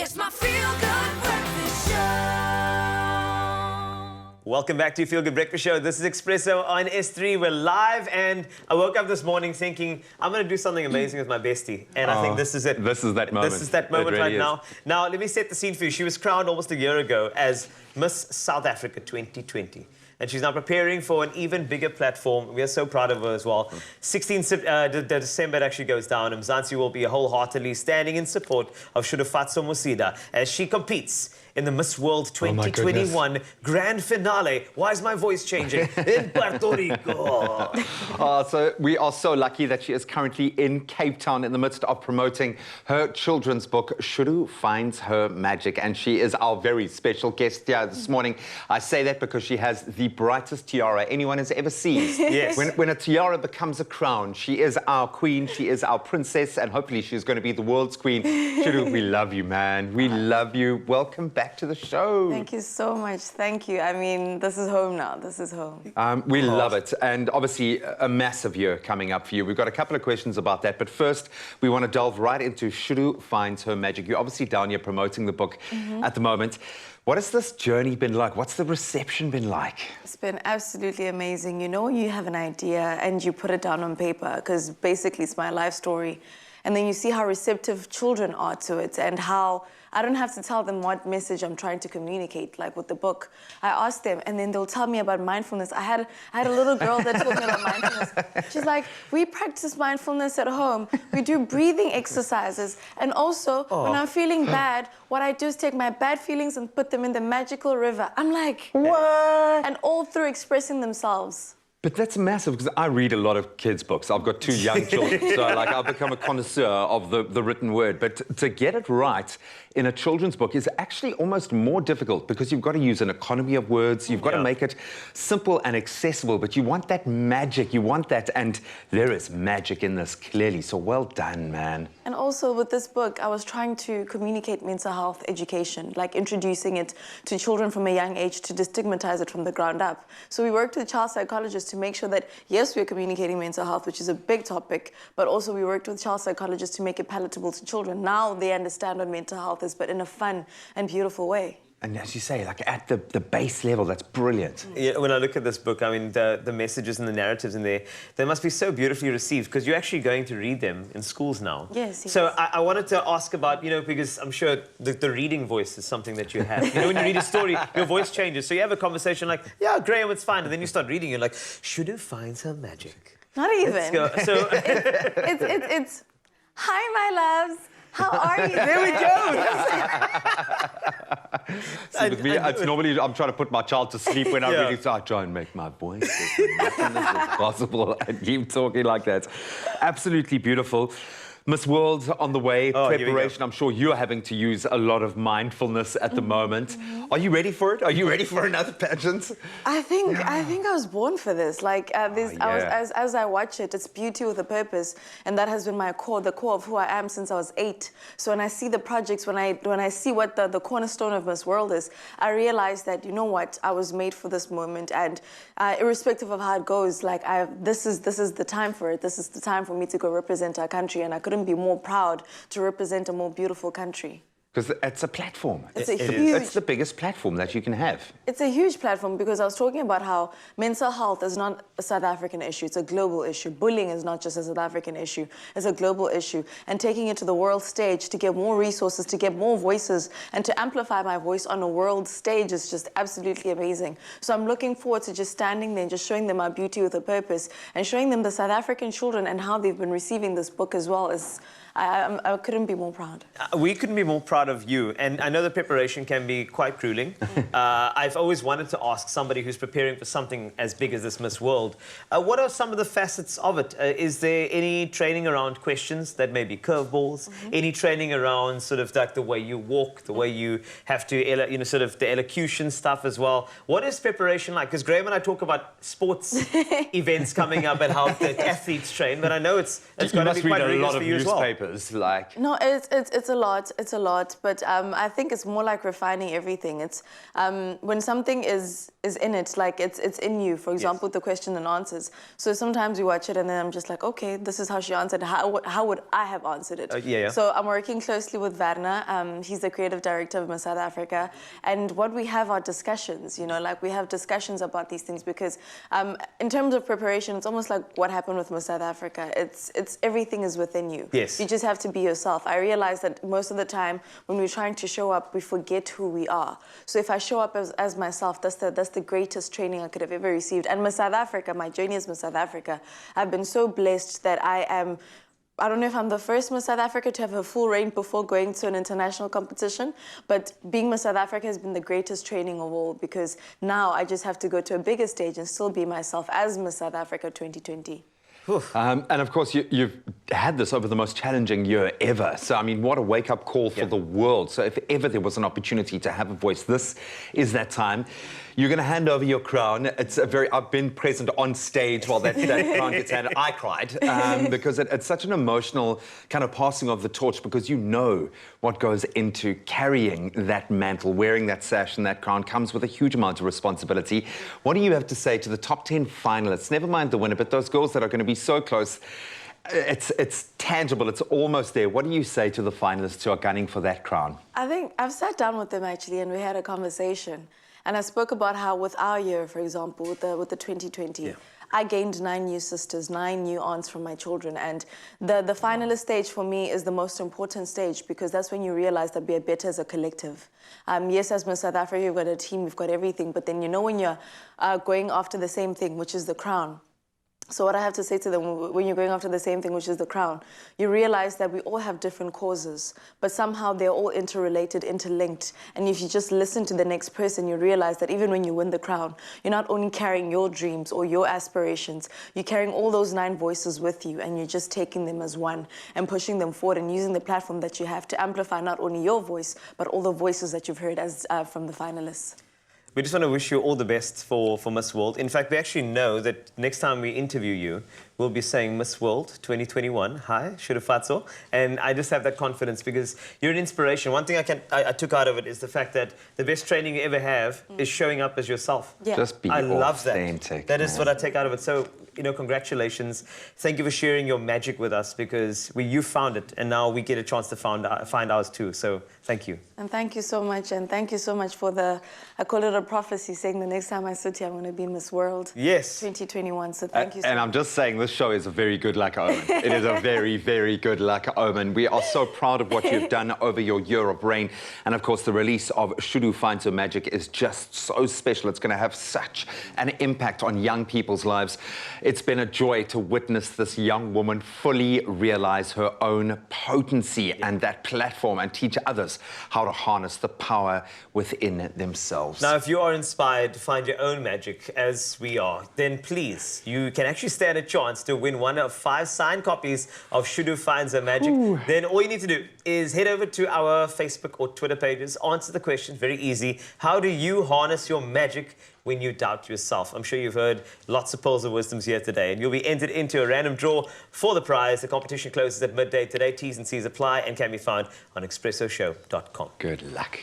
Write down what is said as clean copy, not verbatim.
It's my feel-good breakfast show. Welcome back to Feel Good Breakfast Show. This is Expresso on S3. We're live, and I woke up this morning thinking, I'm going to do something amazing with my bestie. And I think this is it. This is that moment. This is that moment It really right now. Now, let me set the scene for you. She was crowned almost a year ago as Miss South Africa 2020. And she's now preparing for an even bigger platform. We are so proud of her as well. 16th December it actually goes down. Mzansi will be wholeheartedly standing in support of Shudufhadzo Musid as she competes in the Miss World 2021 Grand Finale. Why is my voice changing? In Puerto Rico. So we are so lucky that she is currently in Cape Town in the midst of promoting her children's book, Shudu Finds Her Magic. And she is our very special guest here this morning. I say that because she has the brightest tiara anyone has ever seen. Yes. When a tiara becomes a crown, she is our queen, she is our princess, and hopefully she's going to be the world's queen. Shudu, we love you, man. We love you. Welcome back to the show. Thank you so much. Thank you. I mean, this is home now. This is home. We love it. And obviously, a massive year coming up for you. We've got a couple of questions about that. But first, we want to delve right into Shudu Finds Her Magic. You're obviously down here promoting the book at the moment. What has this journey been like? What's the reception been like? It's been absolutely amazing. You know, you have an idea and you put it down on paper, because basically it's my life story. And then you see how receptive children are to it and how I don't have to tell them what message I'm trying to communicate, like with the book. I ask them, and then they'll tell me about mindfulness. I had a little girl that told me about mindfulness. She's like, we practice mindfulness at home. We do breathing exercises. And also, when I'm feeling bad, what I do is take my bad feelings and put them in the magical river. I'm like, what? And all through expressing themselves. But that's massive, because I read a lot of kids' books. I've got 2 young children, so I've become a connoisseur of the written word. But to get it right in a children's book is actually almost more difficult, because you've got to use an economy of words. You've got to make it simple and accessible, but you want that magic. You want that, and there is magic in this, clearly. So well done, man. And also with this book, I was trying to communicate mental health education, like introducing it to children from a young age to destigmatize it from the ground up. So we worked with child psychologists to make sure that, yes, we're communicating mental health, which is a big topic, but also we worked with child psychologists to make it palatable to children. Now they understand what mental health is, but in a fun and beautiful way. And as you say, like at the base level, that's brilliant. Yeah, when I look at this book, I mean, the messages and the narratives in there, they must be so beautifully received, because you're actually going to read them in schools now. Yes, yes. So I wanted to ask about, you know, because I'm sure the reading voice is something that you have. You know, when you read a story, your voice changes. So you have a conversation like, yeah, Graham, it's fine. And then you start reading, you're like, Shudu Finds Her Magic. Not even. Let's go. So It's hi, my loves. How are you? There we go. See, with me, it's normally I'm trying to put my child to sleep when I'm reading, so I try and make my voice as monotonous as possible and keep talking like that. Absolutely beautiful. Miss World on the way, preparation. I'm sure you're having to use a lot of mindfulness at the moment. Are you ready for it? Are you ready for another pageant? I think I was born for this. Like as I watch it, it's beauty with a purpose, and that has been my core, the core of who I am since I was 8. So when I see the projects, when I see what the cornerstone of Miss World is, I realize that, you know what, I was made for this moment, and irrespective of how it goes, like this is the time for it. This is the time for me to go represent our country, and I couldn't be more proud to represent a more beautiful country. Because it's a platform. It's the biggest platform that you can have. It's a huge platform, because I was talking about how mental health is not a South African issue, it's a global issue. Bullying is not just a South African issue, it's a global issue. And taking it to the world stage to get more resources, to get more voices, and to amplify my voice on a world stage is just absolutely amazing. So I'm looking forward to just standing there and just showing them our beauty with a purpose, and showing them the South African children and how they've been receiving this book as well. I couldn't be more proud. We couldn't be more proud of you. And I know the preparation can be quite grueling. I've always wanted to ask somebody who's preparing for something as big as this Miss World, what are some of the facets of it? Is there any training around questions that may be curveballs? Any training around sort of like the way you walk, the way you have to, you know, sort of the elocution stuff as well? What is preparation like? Because Graham and I talk about sports events coming up and how the athletes train, but I know it's going to be quite rigorous for you as well. peppers, like... No, it's a lot. It's a lot, but I think it's more like refining everything. It's when something is in it, like it's in you. For example, with the question and answers. So sometimes we watch it and then I'm just like, okay, this is how she answered. How would I have answered it? Yeah. So I'm working closely with Werner. He's the creative director of Miss South Africa, and what we have are discussions. You know, like we have discussions about these things because in terms of preparation, it's almost like what happened with Miss South Africa. It's everything is within you. Yes. You just have to be yourself. I realize that most of the time when we're trying to show up, we forget who we are. So if I show up as myself, that's the greatest training I could have ever received. And Miss South Africa, my journey as Miss South Africa, I've been so blessed that I don't know if I'm the first Miss South Africa to have a full reign before going to an international competition, but being Miss South Africa has been the greatest training of all because now I just have to go to a bigger stage and still be myself as Miss South Africa 2020. And of course, you've had this over the most challenging year ever. So, I mean, what a wake-up call for the world. So if ever there was an opportunity to have a voice, this is that time. You're going to hand over your crown. I've been present on stage while that crown gets handed. I cried because it's such an emotional kind of passing of the torch because you know what goes into carrying that mantle, wearing that sash and that crown comes with a huge amount of responsibility. What do you have to say to the top 10 finalists? Never mind the winner, but those girls that are going to be so close. It's tangible. It's almost there. What do you say to the finalists who are gunning for that crown? I think I've sat down with them actually and we had a conversation. And I spoke about how with our year, for example, with the 2020, I gained 9 new sisters, 9 new aunts from my children. And the finalist stage for me is the most important stage because that's when you realize that we are better as a collective. Yes, as Miss South Africa, you've got a team, you've got everything. But then you know when you're going after the same thing, which is the crown. So what I have to say to them, when you're going after the same thing, which is the crown, you realize that we all have different causes, but somehow they're all interrelated, interlinked. And if you just listen to the next person, you realize that even when you win the crown, you're not only carrying your dreams or your aspirations, you're carrying all those 9 voices with you, and you're just taking them as one and pushing them forward and using the platform that you have to amplify not only your voice, but all the voices that you've heard as from the finalists. We just want to wish you all the best for Miss World. In fact, we actually know that next time we interview you, we'll be saying Miss World 2021. Hi, Shudufhadzo. And I just have that confidence because you're an inspiration. One thing I took out of it is the fact that the best training you ever have is showing up as yourself. Yeah. Just be authentic. That is what I take out of it. So, you know, congratulations. Thank you for sharing your magic with us because you found it and now we get a chance to find ours too. So thank you. And thank you so much. And thank you so much for I call it a prophecy saying the next time I sit here, I'm going to be Miss World. Yes. 2021. So thank you so much. And I'm just saying this show is a very good luck omen. It is a very, very good luck omen. We are so proud of what you've done over your year of reign. And of course, the release of Shudu Finds Her Magic is just so special. It's going to have such an impact on young people's lives. It's been a joy to witness this young woman fully realize her own potency and that platform and teach others how to harness the power within themselves. Now, if you are inspired to find your own magic, as we are, then please, you can actually stand a chance to win one of 5 signed copies of Shudu Finds Her Magic. Ooh. Then all you need to do is head over to our Facebook or Twitter pages, answer the question, very easy. How do you harness your magic when you doubt yourself? I'm sure you've heard lots of pearls of wisdoms here today, and you'll be entered into a random draw for the prize. The competition closes at midday today. T's and C's apply and can be found on expressoshow.com. Good luck.